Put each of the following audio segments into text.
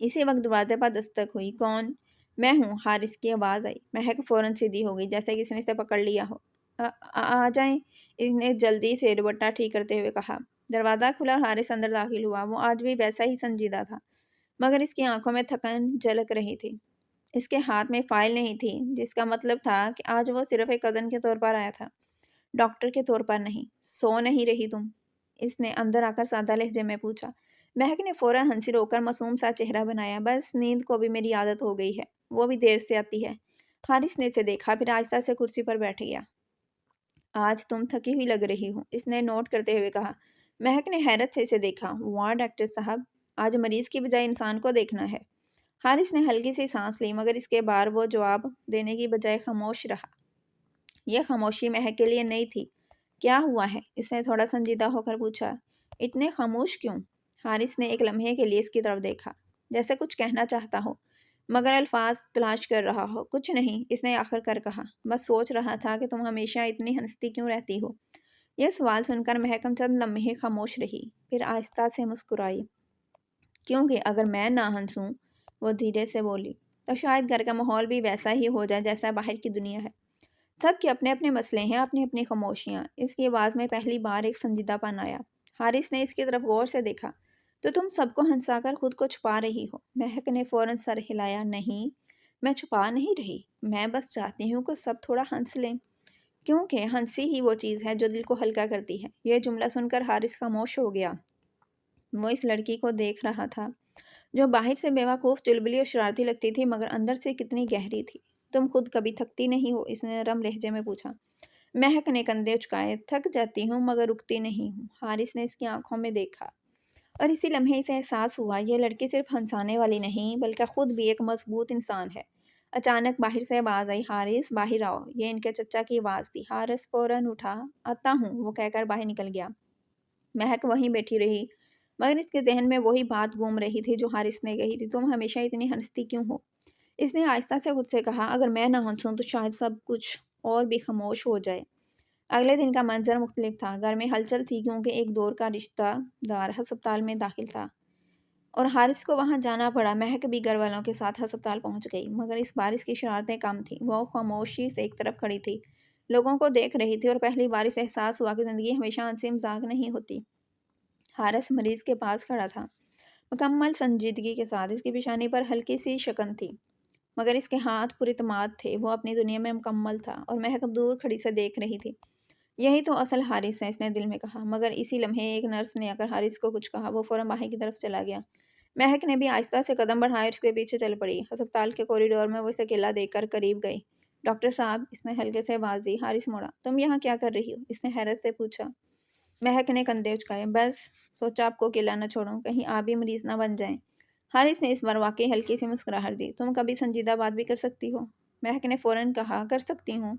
اسی وقت دروازے پر دستک ہوئی۔ کون؟ میں ہوں، حارث کی آواز آئی۔ مہک فوراً سیدھی ہو گئی جیسے کسی نے اسے پکڑ لیا ہو۔ آ جائیں، اس نے جلدی سے دوپٹہ ٹھیک کرتے ہوئے کہا۔ دروازہ کھلا اور حارث اندر داخل ہوا۔ وہ آج بھی ویسا ہی سنجیدہ تھا، مگر اس کی آنکھوں میں تھکن جھلک رہی تھی۔ اس کے ہاتھ میں فائل نہیں تھی، جس کا مطلب تھا کہ آج وہ صرف ایک کزن کے طور پر آیا تھا، ڈاکٹر کے طور پر نہیں۔ سو نہیں رہی تم؟ اس نے اندر آ کر سادہ لہجے میں پوچھا۔ مہک نے فوراً ہنسی روک کر معصوم سا چہرہ بنایا۔ بس نیند کو بھی میری عادت ہو گئی ہے، وہ بھی دیر سے آتی ہے۔ حارث نے اسے دیکھا، پھر آہستہ سے کرسی پر بیٹھ گیا۔ آج تم تھکی ہوئی لگ رہی ہو، اس نے نوٹ کرتے ہوئے کہا۔ مہک نے حیرت سے اسے دیکھا۔ واہ ڈاکٹر صاحب، آج مریض کی بجائے انسان کو دیکھنا ہے۔ حارث نے ہلکی سی سانس لی، مگر اس کے بعد وہ جواب دینے کی بجائے خاموش رہا۔ یہ خاموشی مہک کے لیے نئی تھی۔ کیا ہوا ہے؟ اس نے تھوڑا سنجیدہ ہو کر پوچھا۔ اتنے خاموش کیوں؟ حارث نے ایک لمحے کے لیے اس کی طرف دیکھا، جیسے کچھ کہنا چاہتا ہو مگر الفاظ تلاش کر رہا ہو۔ کچھ نہیں، اس نے آخر کر کہا، بس سوچ رہا تھا کہ تم ہمیشہ اتنی ہنستی کیوں رہتی ہو۔ یہ سوال سن کر مہک چند لمحے خاموش رہی، پھر آہستہ سے مسکرائی۔ کیونکہ اگر میں نہ ہنسوں، وہ دھیرے سے بولی، تو شاید گھر کا ماحول بھی ویسا ہی ہو جائے جیسا باہر کی دنیا ہے۔ سب کے اپنے اپنے مسئلے ہیں، اپنی اپنی خاموشیاں۔ اس کی آواز میں پہلی بار ایک سنجیدہ پن آیا۔ حارث نے اس کی طرف غور سے دیکھا۔ تو تم سب کو ہنسا کر خود کو چھپا رہی ہو؟ مہک نے فوراً سر ہلایا۔ نہیں، میں چھپا نہیں رہی، میں بس چاہتی ہوں کہ سب تھوڑا ہنس لیں، کیونکہ ہنسی ہی وہ چیز ہے جو دل کو ہلکا کرتی ہے۔ یہ جملہ سن کر حارث خاموش ہو گیا۔ وہ اس لڑکی کو دیکھ رہا تھا جو باہر سے بیوقوف، چلبلی اور شرارتی لگتی تھی، مگر اندر سے کتنی گہری تھی۔ تم خود کبھی تھکتی نہیں ہو؟ اس نے نرم لہجے میں پوچھا۔ مہک نے کندھے اچکائے۔ تھک جاتی ہوں مگر رکتی نہیں ہوں۔ حارث نے اس کی آنکھوں میں دیکھا، اور اسی لمحے اسے احساس ہوا یہ لڑکی صرف ہنسانے والی نہیں بلکہ خود بھی ایک مضبوط انسان ہے۔ اچانک باہر سے آواز آئی، حارث باہر آؤ۔ یہ ان کے چچا کی آواز تھی۔ حارث فوراً اٹھا۔ آتا ہوں، وہ کہہ کر باہر نکل گیا۔ مہک وہیں بیٹھی رہی، مگر اس کے ذہن میں وہی بات گھوم رہی تھی جو حارث نے کہی تھی، تم ہمیشہ اتنی ہنستی کیوں ہو؟ اس نے آہستہ سے خود سے کہا، اگر میں نہ ہنسوں تو شاید سب کچھ اور بھی خاموش ہو جائے۔ اگلے دن کا منظر مختلف تھا۔ گھر میں ہلچل تھی کیونکہ ایک دور کا رشتہ دار ہسپتال میں داخل تھا اور حارث کو وہاں جانا پڑا۔ مہک بھی گھر والوں کے ساتھ ہسپتال پہنچ گئی، مگر اس بار اس کی شرارتیں کم تھیں۔ وہ خاموشی سے ایک طرف کھڑی تھی، لوگوں کو دیکھ رہی تھی، اور پہلی بار اسے احساس ہوا کہ زندگی ہمیشہ ہنسی مذاق نہیں ہوتی۔ حارث مریض کے پاس کھڑا تھا، مکمل سنجیدگی کے ساتھ۔ اس کی پیشانی پر ہلکی سی شکن تھی، مگر اس کے ہاتھ پر اعتماد تھے۔ وہ اپنی دنیا میں مکمل تھا، اور مہک دور کھڑی سے دیکھ رہی تھی۔ یہی تو اصل حارث ہے، اس نے دل میں کہا، مگر اسی لمحے ایک نرس نے آ کر حارث کو کچھ کہا۔ وہ فوراً باہر کی طرف چلا گیا۔ مہک نے بھی آہستہ سے قدم بڑھائے اور اس کے پیچھے چل پڑی۔ ہسپتال کے کوریڈور میں وہ اسے اکیلا دیکھ کر قریب گئی۔ ڈاکٹر صاحب، اس نے ہلکے سے آواز دی۔ حارث مڑا۔ تم یہاں کیا کر رہی ہو؟ اس نے حیرت سے پوچھا۔ مہک نے کندھے اچکائے۔ بس سوچا آپ کو اکیلا نہ چھوڑوں، کہیں آپ بھی مریض نہ بن جائیں۔ حارث نے اس بار واقعی ہلکی سی مسکراہٹ دی۔ تم کبھی سنجیدہ بات بھی کر سکتی ہو؟ مہک نے فوراً کہا، کر سکتی ہوں،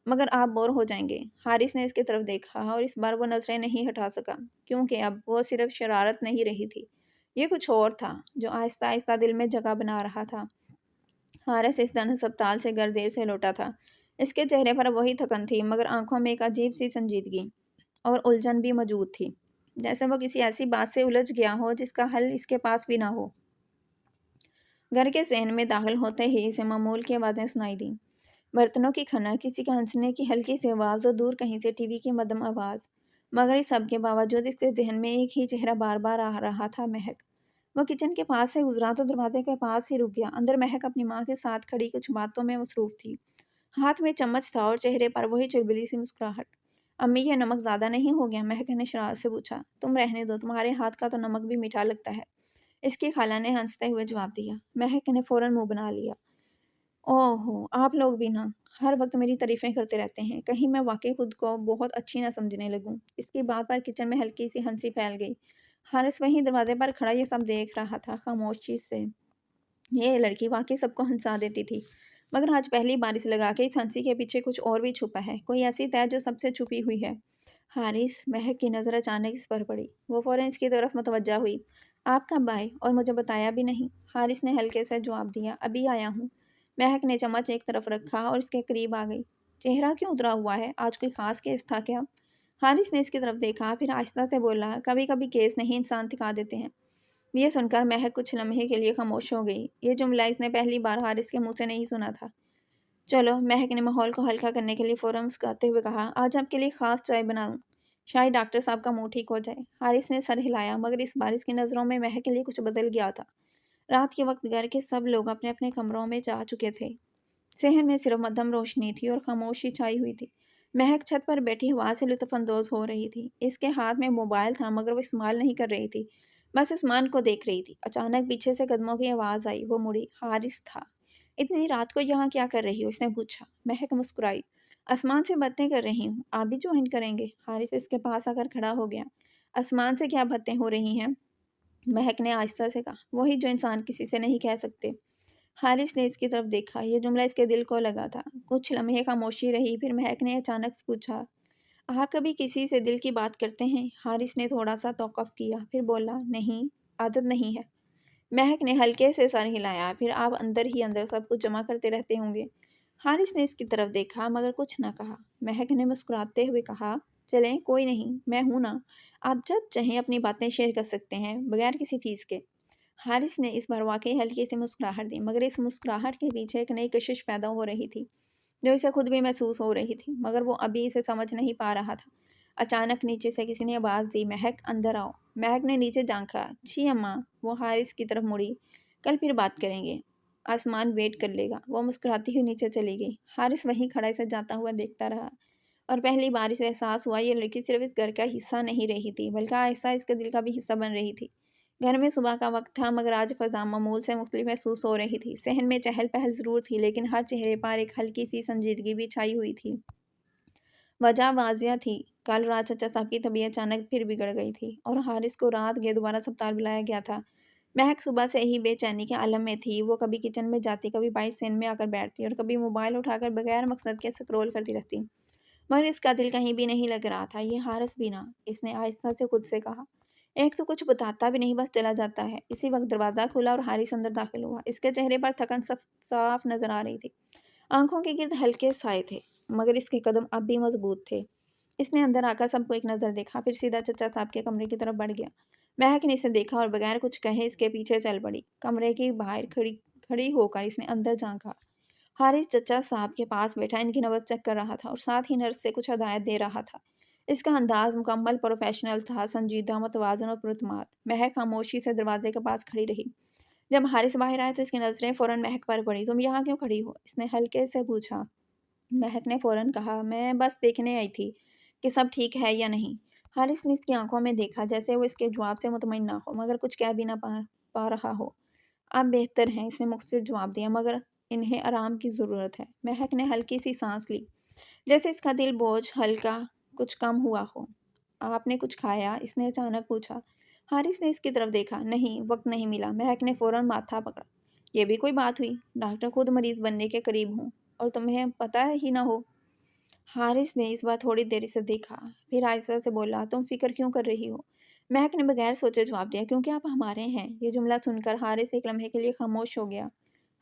مگر آپ بور ہو جائیں گے۔ حارث نے اس کی طرف دیکھا، اور اس بار وہ نظریں نہیں ہٹا سکا، کیونکہ اب وہ صرف شرارت نہیں رہی تھی، یہ کچھ اور تھا جو آہستہ آہستہ دل میں جگہ بنا رہا تھا۔ حارث اس دن ہسپتال سے گھر دیر سے لوٹا تھا۔ اس کے چہرے پر وہی تھکن تھی، مگر آنکھوں میں ایک عجیب سی سنجیدگی اور الجھن بھی موجود تھی، جیسے وہ کسی ایسی بات سے الجھ گیا ہو جس کا حل اس کے پاس بھی نہ ہو۔ گھر کے ذہن میں داخل ہوتے ہی اسے معمول کی آوازیں سنائی دیں، برتنوں کی کھنک، کسی کا ہنسنے کی ہلکی سی آواز، اور دور کہیں سے ٹی وی کی مدھم آواز۔ مگر اس سب کے باوجود اس کے ذہن میں ایک ہی چہرہ بار بار آ رہا تھا، مہک۔ وہ کچن کے پاس سے گزرا تو دروازے کے پاس ہی رک گیا۔ اندر مہک اپنی ماں کے ساتھ کھڑی کچھ باتوں میں مصروف تھی۔ ہاتھ میں چمچ تھا اور چہرے پر وہی چلبلی سی مسکراہٹ۔ امی، یہ نمک زیادہ نہیں ہو گیا؟ مہک نے شرارت سے پوچھا۔ تم رہنے دو، تمہارے ہاتھ کا تو نمک بھی میٹھا لگتا ہے، اس کی خالہ نے ہنستے ہوئے جواب دیا۔ مہک نے فوراً منہ بنا لیا۔ اوہ ہو، آپ لوگ بھی نا ہر وقت میری تعریفیں کرتے رہتے ہیں، کہیں میں واقعی خود کو بہت اچھی نہ سمجھنے لگوں۔ اس کی بات پر کچن میں ہلکی سی ہنسی پھیل گئی۔ حارث وہیں دروازے پر کھڑا یہ سب دیکھ رہا تھا، خاموشی سے۔ یہ لڑکی واقعی سب کو ہنسا دیتی تھی، مگر آج پہلی بار اسے لگا کہ اس ہنسی کے پیچھے کچھ اور بھی چھپا ہے، کوئی ایسی طے جو سب سے چھپی ہوئی ہے۔ حارث، مہک کی نظر اچانک اس پر پڑی۔ وہ فوراً اس کی طرف متوجہ ہوئی۔ آپ کب آئے اور مجھے بتایا بھی نہیں؟ حارث نے ہلکے سے جواب دیا، ابھی آیا ہوں۔ مہک نے چمچ ایک طرف رکھا اور اس کے قریب آ گئی۔ چہرہ کیوں اترا ہوا ہے؟ آج کوئی خاص کیس تھا کیا؟ حارث نے اس کی طرف دیکھا، پھر آہستہ سے بولا، کبھی کبھی کیس نہیں انسان تھکا دیتے ہیں۔ یہ سن کر مہک کچھ لمحے کے لیے خاموش ہو گئی۔ یہ جملہ اس نے پہلی بار حارث کے منہ سے نہیں سنا تھا۔ چلو، مہک نے ماحول کو ہلکا کرنے کے لیے فوراً مسکراتے ہوئے کہا، آج آپ کے لیے خاص چائے بناؤں، شاید ڈاکٹر صاحب کا منہ ٹھیک ہو جائے۔ حارث نے سر ہلایا، مگر اس بار اس کی نظروں میں مہک کے لیے کچھ بدل گیا تھا۔ رات کے وقت گھر کے سب لوگ اپنے اپنے کمروں میں جا چکے تھے۔ صحن میں صرف مدھم روشنی تھی اور خاموشی چھائی ہوئی تھی۔ مہک چھت پر بیٹھی ہوا سے لطف اندوز ہو رہی تھی۔ اس کے ہاتھ میں موبائل تھا، مگر وہ استعمال نہیں کر رہی تھی، بس آسمان کو دیکھ رہی تھی۔ اچانک پیچھے سے قدموں کی آواز آئی۔ وہ مڑی، حارث تھا۔ اتنی رات کو یہاں کیا کر رہی ہو؟ اس نے پوچھا۔ مہک مسکرائی، آسمان سے باتیں کر رہی ہوں، آپ بھی جوائن کریں گے؟ حارث اس کے پاس آ کر کھڑا ہو گیا۔ آسمان سے کیا باتیں ہو رہی ہیں؟ مہک نے آہستہ سے کہا، وہی جو انسان کسی سے نہیں کہہ سکتے۔ حارث نے اس کی طرف دیکھا۔ یہ جملہ اس کے دل کو لگا تھا۔ کچھ لمحے خاموشی رہی، پھر مہک نے اچانک سے پوچھا، آپ کبھی کسی سے دل کی بات کرتے ہیں؟ حارث نے تھوڑا سا توقف کیا، پھر بولا، نہیں، عادت نہیں ہے۔ مہک نے ہلکے سے سر ہلایا، پھر آپ اندر ہی اندر سب کچھ جمع کرتے رہتے ہوں گے۔ حارث نے اس کی طرف دیکھا، مگر کچھ نہ کہا۔ مہک نے مسکراتے ہوئے کہا، چلیں، کوئی نہیں، میں ہوں نا، آپ جب چاہیں اپنی باتیں شیئر کر سکتے ہیں، بغیر کسی فیس کے۔ حارث نے اس بار واقعی ہلکی سی مسکراہٹ دی، مگر اس مسکراہٹ کے پیچھے ایک نئی کشش پیدا ہو رہی تھی، جو اسے خود بھی محسوس ہو رہی تھی، مگر وہ ابھی اسے سمجھ نہیں پا رہا تھا۔ اچانک نیچے سے کسی نے آواز دی، مہک، اندر آؤ۔ مہک نے نیچے جھانکا، جی اماں۔ وہ حارث کی طرف مڑی، کل پھر بات کریں گے، آسمان ویٹ کر لے گا۔ وہ مسکراتی ہوئی نیچے چلی گئی۔ حارث وہیں کھڑا اسے جاتا ہوا دیکھتا رہا، اور پہلی بار اسے احساس ہوا یہ لڑکی صرف اس گھر کا حصہ نہیں رہی تھی، بلکہ آہستہ اس کے دل کا بھی حصہ بن رہی تھی۔ گھر میں صبح کا وقت تھا، مگر آج فضا معمول سے مختلف محسوس ہو رہی تھی۔ صحن میں چہل پہل ضرور تھی، لیکن ہر چہرے پر ایک ہلکی سی سنجیدگی بھی چھائی ہوئی تھی۔ وجہ واضح تھی، کل رات چچا صاحب کی طبیعت اچانک پھر بگڑ گئی تھی، اور حارث کو رات گئے دوبارہ ہسپتال بلایا گیا تھا۔ مہک صبح سے ہی بے چینی کے عالم میں تھی۔ وہ کبھی کچن میں جاتی، کبھی باہر سین میں آ کر بیٹھتی، اور کبھی موبائل اٹھا کر بغیر مقصد کے سکرول کرتی رہتی، مگر اس کا دل کہیں بھی نہیں لگ رہا تھا۔ یہ حارث بھی نہ، اس نے آہستہ سے خود سے کہا۔ ایک تو کچھ بتاتا بھی نہیں، بس چلا جاتا ہے۔ اسی وقت دروازہ کھلا اور حارث اندر داخل ہوا۔ اس کے چہرے پر تھکن صاف نظر آ رہی تھی، آنکھوں کے گرد ہلکے سائے تھے، مگر اس کے قدم اب بھی مضبوط تھے۔ اس نے اندر آ کر سب کو ایک نظر دیکھا، پھر سیدھا چچا صاحب کے کمرے کی طرف بڑھ گیا۔ مہک نے اسے دیکھا اور بغیر کچھ کہے اس کے پیچھے چل پڑی۔ کمرے کے باہر کھڑی ہو کر اس نے اندر جھانکا۔ حارث چچا صاحب کے پاس بیٹھا ان کی نبض چیک کر رہا تھا، اور ساتھ ہی نرس سے کچھ ہدایت دے رہا تھا۔ اس کا انداز مکمل پروفیشنل تھا، سنجیدہ، متوازن اور پراعتماد۔ مہک خاموشی سے دروازے کے پاس کھڑی رہی۔ جب حارث باہر آئے تو اس کی نظریں فوراً مہک پر پڑی۔ تم یہاں کیوں کھڑی ہو؟ اس نے ہلکے سے پوچھا۔ مہک نے فوراً کہا، میں بس دیکھنے آئی تھی کہ سب ٹھیک ہے یا نہیں۔ حارث نے اس کی آنکھوں میں دیکھا، جیسے وہ اس کے جواب سے مطمئن نہ ہو، مگر کچھ کہہ بھی نہ پا رہا ہو۔ آپ بہتر ہیں، اس نے مختصر جواب دیا، مگر انہیں آرام کی ضرورت ہے۔ مہک نے ہلکی سی سانس لی، جیسے اس کا دل بوجھ ہلکا کچھ کم ہوا ہو۔ آپ نے کچھ کھایا؟ اس نے اچانک پوچھا۔ حارث نے اس کی طرف دیکھا۔ نہیں، وقت نہیں ملا۔ مہک نے فوراً ماتھا پکڑا۔ یہ بھی کوئی بات ہوئی؟ ڈاکٹر خود مریض بننے کے قریب ہوں، اور تمہیں پتہ ہی نہ ہو۔ حارث نے اس بار تھوڑی دیر سے دیکھا، پھر آہستہ سے بولا، تم فکر کیوں کر رہی ہو؟ مہک نے بغیر سوچے جواب دیا، کیونکہ آپ ہمارے ہیں۔ یہ جملہ سن کر حارث ایک لمحے کے لیے خاموش ہو گیا۔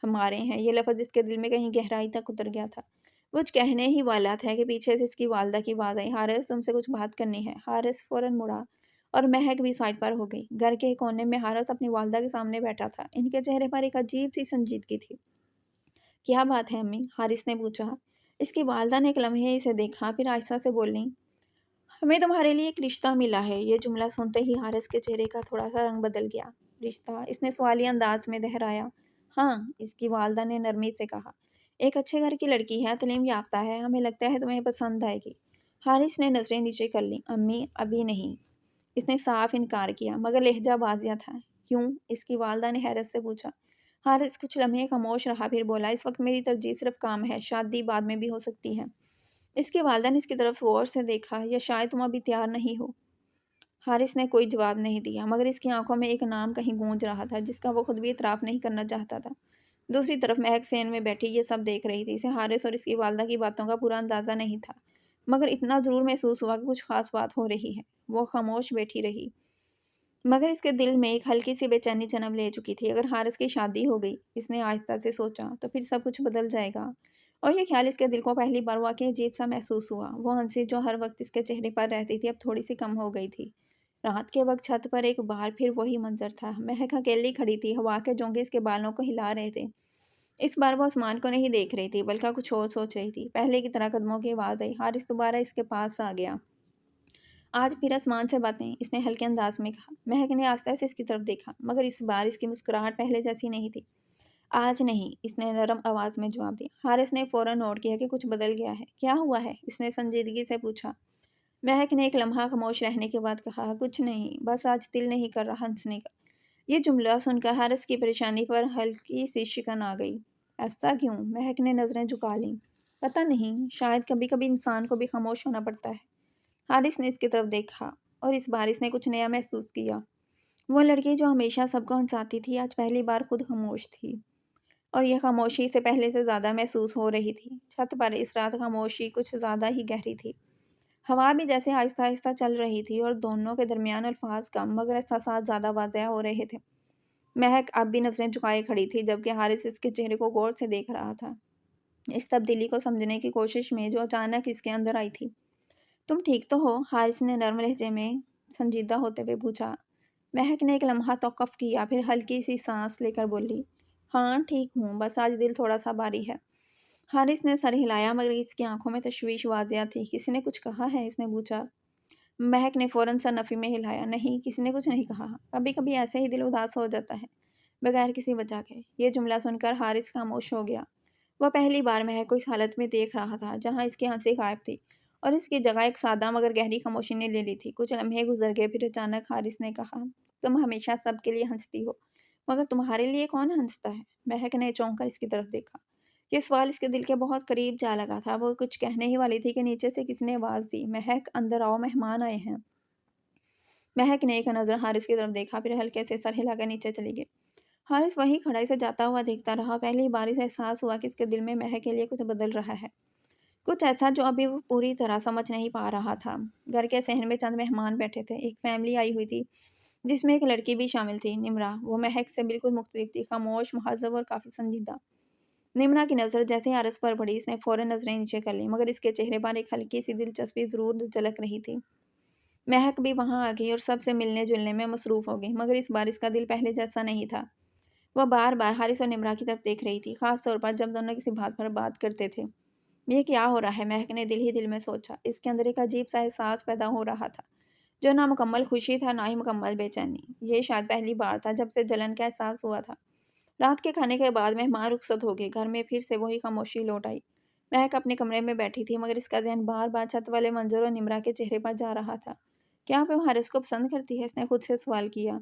ہمارے ہیں، یہ لفظ اس کے دل میں کہیں گہرائی تک اتر گیا تھا۔ کچھ کہنے ہی والا تھا کہ پیچھے سے اس کی والدہ کی آواز آئی، حارث، تم سے کچھ بات کرنی ہے۔ حارث فوراً مڑا، اور مہک بھی سائڈ پر ہو گئی۔ گھر کے کونے میں حارث اپنی والدہ کے سامنے بیٹھا تھا۔ ان کے چہرے پر ایک عجیب سی سنجیدگی تھی۔ کیا بات ہے امی؟ حارث نے پوچھا۔ اس کی والدہ نے ایک لمحے اسے دیکھا، پھر آہستہ سے بولی، ہمیں تمہارے لیے ایک رشتہ ملا ہے۔ یہ جملہ سنتے ہی حارث کے چہرے کا تھوڑا سا رنگ بدل گیا۔ رشتہ؟ اس نے سوالیہ انداز میں دہرایا۔ ہاں، اس کی والدہ نے نرمی سے کہا، ایک اچھے گھر کی لڑکی ہے، تعلیم یافتہ ہے، ہمیں لگتا ہے تمہیں پسند آئے گی۔ حارث نے نظریں نیچے کر لیں۔ امی، ابھی نہیں، اس نے صاف انکار کیا، مگر لہجہ واضح تھا۔ کیوں؟ اس کی والدہ نے حیرت سے پوچھا۔ حارث کچھ لمحے خاموش رہا، پھر بولا، اس وقت میری ترجیح صرف کام ہے، شادی بعد میں بھی ہو سکتی ہے۔ اس کی والدہ نے اس کی طرف غور سے دیکھا، یا شاید تم ابھی تیار نہیں ہو۔ حارث نے کوئی جواب نہیں دیا، مگر اس کی آنکھوں میں ایک نام کہیں گونج رہا تھا، جس کا وہ خود بھی اعتراف نہیں کرنا چاہتا تھا۔ دوسری طرف مہک سین میں بیٹھی یہ سب دیکھ رہی تھی۔ اسے حارث اور اس کی والدہ کی باتوں کا پورا اندازہ نہیں تھا، مگر اتنا ضرور محسوس ہوا کہ کچھ خاص بات ہو رہی ہے۔ وہ خاموش بیٹھی رہی، مگر اس کے دل میں ایک ہلکی سی بے چینی جنم لے چکی تھی۔ اگر حارث کی شادی ہو گئی، اس نے آہستہ سے سوچا، تو پھر سب کچھ بدل جائے گا۔ اور یہ خیال اس کے دل کو پہلی بار واقعی عجیب سا محسوس ہوا۔ وہ ہنسی جو ہر وقت اس کے چہرے پر رہتی تھی اب تھوڑی سی کم ہو گئی تھی۔ رات کے وقت چھت پر ایک بار پھر وہی منظر تھا۔ مہک اکیلی کھڑی تھی، ہوا کے جھونکے اس کے بالوں کو ہلا رہے تھے۔ اس بار وہ آسمان کو نہیں دیکھ رہی تھی بلکہ کچھ اور سوچ رہی تھی۔ پہلے کی طرح قدموں کی آواز آئی۔ حارث دوبارہ اس کے پاس آ گیا۔ آج پھر آسمان سے باتیں، اس نے ہلکے انداز میں کہا۔ مہک نے آہستہ سے اس کی طرف دیکھا، مگر اس بار اس کی مسکراہٹ پہلے جیسی نہیں تھی۔ آج نہیں، اس نے نرم آواز میں جواب دیا۔ حارث نے فوراً نوٹ کیا کہ کچھ بدل گیا ہے۔ کیا ہوا ہے؟ اس نے سنجیدگی سے پوچھا۔ مہک نے ایک لمحہ خاموش رہنے کے بعد کہا، کچھ نہیں، بس آج دل نہیں کر رہا ہنسنے کا۔ یہ جملہ سن کر حارث کی پریشانی پر ہلکی سی شکن آ گئی۔ ایسا کیوں؟ مہک نے نظریں جھکا لیں۔ پتہ نہیں، شاید کبھی کبھی انسان کو بھی خاموش ہونا پڑتا ہے۔ حارث نے اس کی طرف دیکھا اور اس بار اس نے کچھ نیا محسوس کیا۔ وہ لڑکی جو ہمیشہ سب کو ہنساتی تھی آج پہلی بار خود خاموش تھی، اور یہ خاموشی سے پہلے سے زیادہ محسوس ہو رہی تھی۔ چھت پر اس رات خاموشی کچھ زیادہ ہی گہری تھی۔ ہوا بھی جیسے آہستہ آہستہ چل رہی تھی اور دونوں کے درمیان الفاظ کم مگر احساسات زیادہ واضح ہو رہے تھے۔ مہک اب بھی نظریں جھکائے کھڑی تھی جبکہ حارث اس کے چہرے کو غور سے دیکھ رہا تھا، اس تبدیلی کو سمجھنے کی کوشش میں جو اچانک اس کے اندر آئی تھی۔ تم ٹھیک تو ہو؟ حارث نے نرم لہجے میں سنجیدہ ہوتے ہوئے پوچھا۔ مہک نے ایک لمحہ توقف کیا، پھر ہلکی سی سانس لے کر بولی، ہاں ٹھیک ہوں، بس آج دل تھوڑا سا بھاری ہے۔ حارث نے سر ہلایا مگر اس کی آنکھوں میں تشویش واضح تھی۔ کسی نے کچھ کہا ہے؟ اس نے پوچھا۔ مہک نے فوراً سر نفی میں ہلایا۔ نہیں، کسی نے کچھ نہیں کہا، کبھی کبھی ایسے ہی دل اداس ہو جاتا ہے بغیر کسی وجہ کے۔ یہ جملہ سن کر حارث خاموش ہو گیا۔ وہ پہلی بار مہک کو اس حالت میں دیکھ رہا تھا جہاں اس کی ہنسی غائب تھی اور اس کی جگہ ایک سادہ مگر گہری خاموشی نے لے لی تھی۔ کچھ لمحے گزر گئے، پھر اچانک حارث نے کہا، تم ہمیشہ سب کے لیے ہنستی ہو، مگر تمہارے لیے کون ہنستا ہے؟ مہک نے چونک کر اس کی طرف دیکھا۔ یہ سوال اس کے دل کے بہت قریب جا لگا تھا۔ وہ کچھ کہنے ہی والی تھی کہ نیچے سے کسی نے آواز دی، مہک اندر آؤ، مہمان آئے ہیں۔ مہک نے ایک نظر حارث کی طرف دیکھا، پھر ہلکے سے سر ہلا کر نیچے چلی گئی۔ حارث وہیں کھڑا اسے جاتا ہوا دیکھتا رہا۔ پہلی بار اسے احساس ہوا کہ اس کے دل میں مہک کے لیے کچھ بدل رہا ہے، کچھ ایسا جو ابھی وہ پوری طرح سمجھ نہیں پا رہا تھا۔ گھر کے صحن میں چند مہمان بیٹھے تھے۔ ایک فیملی آئی ہوئی تھی جس میں ایک لڑکی بھی شامل تھی، نمرا۔ وہ مہک سے بالکل مختلف تھی، خاموش، مہذب اور کافی سنجیدہ۔ نمرا کی نظر جیسے حارث پر پڑی، اس نے فوراً نظریں نیچے کر لیں، مگر اس کے چہرے پر ایک ہلکی سی دلچسپی ضرور جھلک رہی تھی۔ مہک بھی وہاں آ گئی اور سب سے ملنے جلنے میں مصروف ہو گئی، مگر اس بار اس کا دل پہلے جیسا نہیں تھا۔ وہ بار بار حارث اور نمرا کی طرف دیکھ رہی تھی، خاص طور پر جب دونوں کسی بات پر بات کرتے تھے۔ یہ کیا ہو رہا ہے؟ مہک نے دل ہی دل میں سوچا۔ اس کے اندر ایک عجیب سا احساس پیدا ہو رہا تھا، جو نہ مکمل خوشی تھا نہ ہی مکمل بے چینی۔ یہ شاید پہلی بار تھا جب سے جلن کا احساس ہوا تھا۔ رات کے کھانے کے بعد مہمان رخصت ہو گئے، گھر میں پھر سے وہی خاموشی لوٹ آئی۔ مہک اپنے کمرے میں بیٹھی تھی مگر اس کا ذہن بار بار چھت والے منظر اور نمرا کے چہرے پر جا رہا تھا۔ کیا وہ حارث کو پسند کرتی ہے؟ اس نے خود سے سوال کیا۔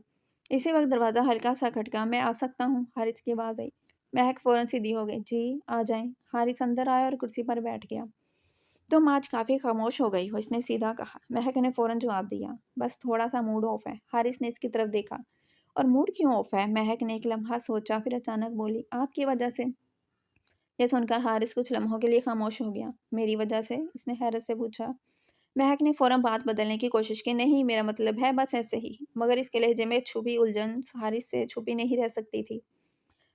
اسی وقت دروازہ ہلکا سا کھٹکا۔ میں آ سکتا ہوں؟ حارث کی آواز آئی۔ مہک فوراً سیدھی ہو گئی۔ جی آ جائیں۔ حارث اندر آیا اور کرسی پر بیٹھ گیا۔ تم آج کافی خاموش ہو گئی ہو، اس نے سیدھا کہا۔ مہک نے فوراً جواب دیا، بس تھوڑا سا موڈ آف ہے۔ حارث نے اس کی طرف دیکھا۔ اور موڈ کیوں آف ہے؟ مہک نے ایک لمحہ سوچا، پھر اچانک بولی، آپ کی وجہ سے۔ یہ سن کر حارث کچھ لمحوں کے لیے خاموش ہو گیا۔ میری وجہ سے؟ اس نے حیرت سے پوچھا۔ مہک نے فوراً بات بدلنے کی کوشش کی۔ نہیں، میرا مطلب ہے بس ایسے ہی، مگر اس کے لہجے میں چھپی الجھن حارث سے چھپی نہیں رہ سکتی تھی۔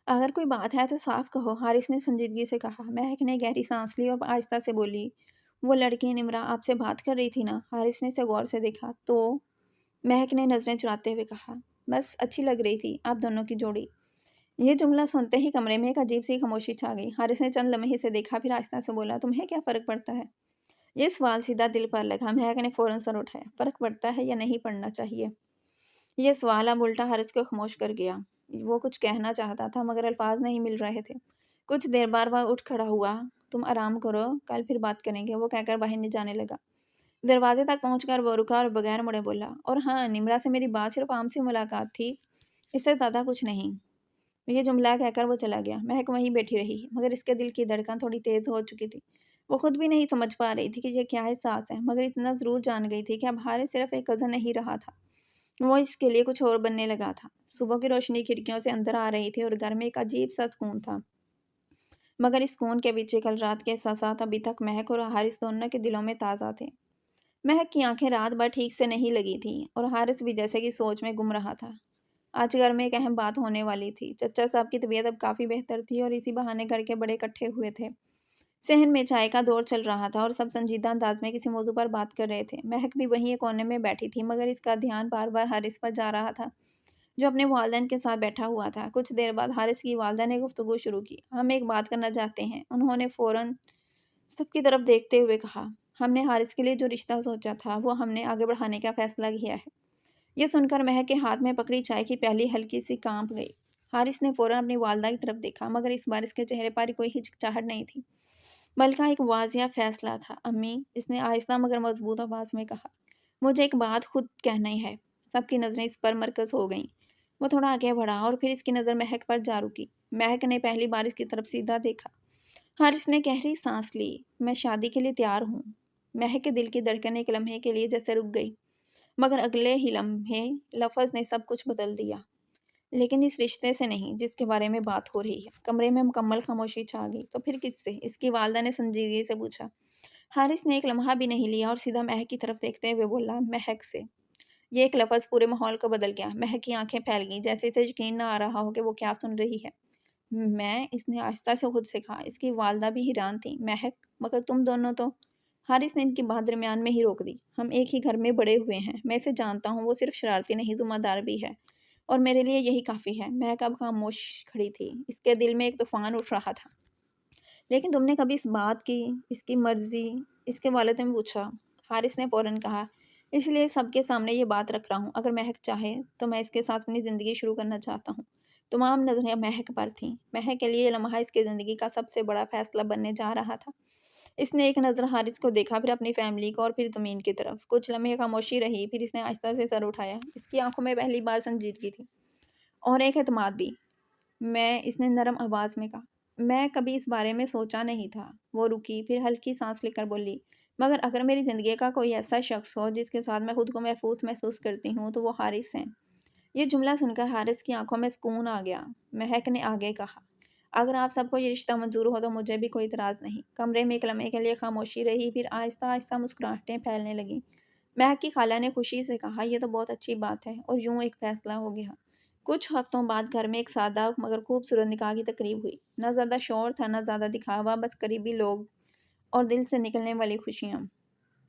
اگر کوئی بات ہے تو صاف کہو، حارث نے سنجیدگی سے کہا۔ مہک نے گہری سانس لی اور آہستہ سے بولی، وہ لڑکی نمرا آپ سے بات کر رہی تھی نا؟ حارث نے اسے غور سے دیکھا۔ تو؟ مہک نے نظریں چراتے ہوئے کہا، بس اچھی لگ رہی تھی آپ دونوں کی جوڑی۔ یہ جملہ سنتے ہی کمرے میں ایک عجیب سی خاموشی چھا گئی۔ حارث نے چند لمحے سے دیکھا، پھر آہستہ سے بولا، تمہیں کیا فرق پڑتا ہے؟ یہ سوال سیدھا دل پر لگا۔ مہک نے فوراً سر اٹھایا۔ فرق پڑتا ہے یا نہیں پڑنا چاہیے؟ یہ سوال اب الٹا حارث کو خاموش کر گیا۔ وہ کچھ کہنا چاہتا تھا مگر الفاظ نہیں مل رہے تھے۔ کچھ دیر بعد وہ اٹھ کھڑا ہوا۔ تم آرام کرو، کل پھر بات کریں گے، وہ کہہ کر باہر جانے لگا۔ دروازے تک پہنچ کر وہ رکا اور بغیر مڑے بولا، اور ہاں، نمرا سے میری بات صرف عام سی ملاقات تھی، اس سے زیادہ کچھ نہیں۔ یہ جملہ کہہ کر وہ چلا گیا۔ مہک وہیں بیٹھی رہی مگر اس کے دل کی دھڑکن تھوڑی تیز ہو چکی تھی۔ وہ خود بھی نہیں سمجھ پا رہی تھی کہ یہ کیا احساس ہے، مگر اتنا ضرور جان گئی تھی کہ اب حارث صرف ایک کزن نہیں رہا تھا، وہ اس کے لیے کچھ اور بننے لگا تھا۔ صبح کی روشنی کھڑکیوں سے اندر آ رہی تھی اور گھر میں ایک عجیب سا سکون تھا، مگر اس سکون کے پیچھے کل رات کے احساسات ابھی تک مہک اور حارث دونوں کے دلوں میں تازہ تھے۔ مہک کی آنکھیں رات بھر ٹھیک سے نہیں لگی تھیں اور حارث بھی جیسے کہ سوچ میں گم رہا تھا۔ آج گھر میں ایک اہم بات ہونے والی تھی۔ چچا صاحب کی طبیعت اب کافی بہتر تھی اور اسی بہانے گھر کے بڑے اکٹھے ہوئے تھے۔ صحن میں چائے کا دور چل رہا تھا اور سب سنجیدہ انداز میں کسی موضوع پر بات کر رہے تھے۔ مہک بھی وہیں ایک کونے میں بیٹھی تھی، مگر اس کا دھیان بار بار حارث پر جا رہا تھا جو اپنے والدین کے ساتھ بیٹھا ہوا تھا۔ کچھ دیر بعد حارث کی والدہ نے گفتگو شروع کی۔ ہم ایک بات کرنا چاہتے ہیں، انہوں نے فوراً سب کی طرف دیکھتے ہوئے کہا۔ ہم نے حارث کے لیے جو رشتہ سوچا تھا وہ ہم نے آگے بڑھانے کا فیصلہ کیا ہے۔ یہ سن کر مہک کے ہاتھ میں پکڑی چائے کی پیالی ہلکی سی کانپ گئی۔ حارث نے فوراً اپنی والدہ کی طرف دیکھا، مگر اس بار اس کے چہرے پر کوئی ہچکچاہٹ نہیں تھی، بلکہ ایک واضح فیصلہ تھا۔ امی، اس نے آہستہ مگر مضبوط آواز میں کہا، مجھے ایک بات خود کہنی ہے۔ سب کی نظریں اس پر مرکز ہو گئیں۔ وہ تھوڑا آگے بڑھا اور پھر اس کی نظر مہک پر جا رکی۔ مہک نے پہلی بار اس کی طرف سیدھا دیکھا۔ حارث نے گہری سانس لی۔ میں شادی کے لیے تیار ہوں۔ مہک کے دل کی دھڑکن ایک لمحے کے لیے جیسے رک گئی، مگر اگلے ہی لمحے لفظ نے سب کچھ بدل دیا۔ لیکن اس رشتے سے نہیں جس کے بارے میں بات ہو رہی ہے۔ کمرے میں مکمل خاموشی چھا گئی۔ تو پھر کس سے؟ اس کی والدہ نے سنجیدگی سے پوچھا۔ حارث نے ایک لمحہ بھی نہیں لیا اور سیدھا مہک کی طرف دیکھتے ہوئے بولا، مہک سے۔ یہ ایک لفظ پورے ماحول کو بدل گیا۔ مہک کی آنکھیں پھیل گئیں، جیسے اسے یقین نہ آ رہا ہو کہ وہ کیا سن رہی ہے۔ میں، اس نے آہستہ سے خود سے کہا۔ اس کی والدہ بھی حیران تھی۔ مہک، مگر تم دونوں تو… حارث نے ان کی بات درمیان میں ہی روک دی۔ ہم ایک ہی گھر میں بڑے ہوئے ہیں۔ میں اسے جانتا ہوں، وہ صرف شرارتی نہیں، ذمہ دار بھی ہے، اور میرے لیے یہی کافی ہے۔ مہک اب خاموش کھڑی تھی۔ اس کے دل میں ایک طوفان اٹھ رہا تھا۔ لیکن تم نے کبھی اس بات کی، اس کی مرضی؟ اس کے والد نے پوچھا۔ حارث نے فوراً کہا، اس لیے سب کے سامنے یہ بات رکھ رہا ہوں۔ اگر مہک چاہے تو میں اس کے ساتھ اپنی زندگی شروع کرنا چاہتا ہوں۔ تمام نظریں مہک پر تھیں۔ مہک کے لیے یہ لمحہ اس کی زندگی کا سب سے بڑا فیصلہ بننے جا رہا تھا۔ اس نے ایک نظر حارث کو دیکھا، پھر اپنی فیملی کو، اور پھر زمین کی طرف۔ کچھ لمحے خاموشی رہی، پھر اس نے آہستہ سے سر اٹھایا۔ اس کی آنکھوں میں پہلی بار سنجیدگی تھی اور ایک اعتماد بھی۔ اس نے نرم آواز میں کہا، میں کبھی اس بارے میں سوچا نہیں تھا۔ وہ رکی، پھر ہلکی سانس لے کر بولی، مگر اگر میری زندگی کا کوئی ایسا شخص ہو جس کے ساتھ میں خود کو محفوظ محسوس کرتی ہوں تو وہ حارث ہیں۔ یہ جملہ سن کر حارث کی آنکھوں میں سکون آ گیا۔ مہک نے آگے کہا، اگر آپ سب کو یہ رشتہ منظور ہو تو مجھے بھی کوئی اعتراض نہیں۔ کمرے میں ایک لمحے کے لیے خاموشی رہی، پھر آہستہ آہستہ مسکراہٹیں پھیلنے لگیں۔ مہک کی خالہ نے خوشی سے کہا، یہ تو بہت اچھی بات ہے، اور یوں ایک فیصلہ ہو گیا۔ کچھ ہفتوں بعد گھر میں ایک سادہ مگر خوبصورت نکاح کی تقریب ہوئی۔ نہ زیادہ شور تھا، نہ زیادہ دکھاوا، بس قریبی لوگ اور دل سے نکلنے والی خوشیاں۔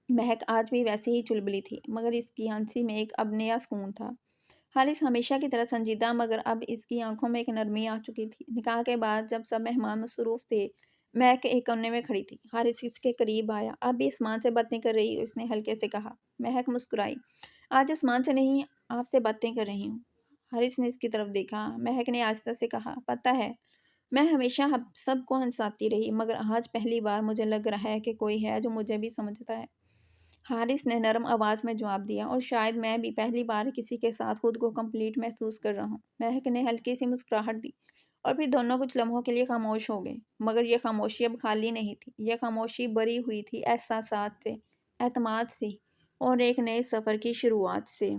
مہک آج بھی ویسی ہی چلبلی تھی، مگر اس کی ہنسی میں ایک اب نیا سکون تھا۔ حارث ہمیشہ کی طرح سنجیدہ، مگر اب اس کی آنکھوں میں ایک نرمی آ چکی تھی۔ نکاح کے بعد جب سب مہمان مصروف تھے، مہک ایک کونے میں کھڑی تھی۔ حارث اس کے قریب آیا۔ اب بھی آسمان سے باتیں کر رہی ہو؟ اس نے ہلکے سے کہا۔ مہک مسکرائی۔ آج آسمان سے نہیں، آپ سے باتیں کر رہی ہوں۔ حارث نے اس کی طرف دیکھا۔ مہک نے آہستہ سے کہا، پتہ ہے، میں ہمیشہ سب کو ہنساتی رہی، مگر آج پہلی بار مجھے لگ رہا ہے کہ کوئی ہے جو مجھے بھی سمجھتا ہے۔ حارث نے نرم آواز میں جواب دیا، اور شاید میں بھی پہلی بار کسی کے ساتھ خود کو کمپلیٹ محسوس کر رہا ہوں۔ مہک نے ہلکی سی مسکراہٹ دی، اور پھر دونوں کچھ لمحوں کے لیے خاموش ہو گئے۔ مگر یہ خاموشی اب خالی نہیں تھی۔ یہ خاموشی بھری ہوئی تھی احساسات سے، اعتماد سے، اور ایک نئے سفر کی شروعات سے۔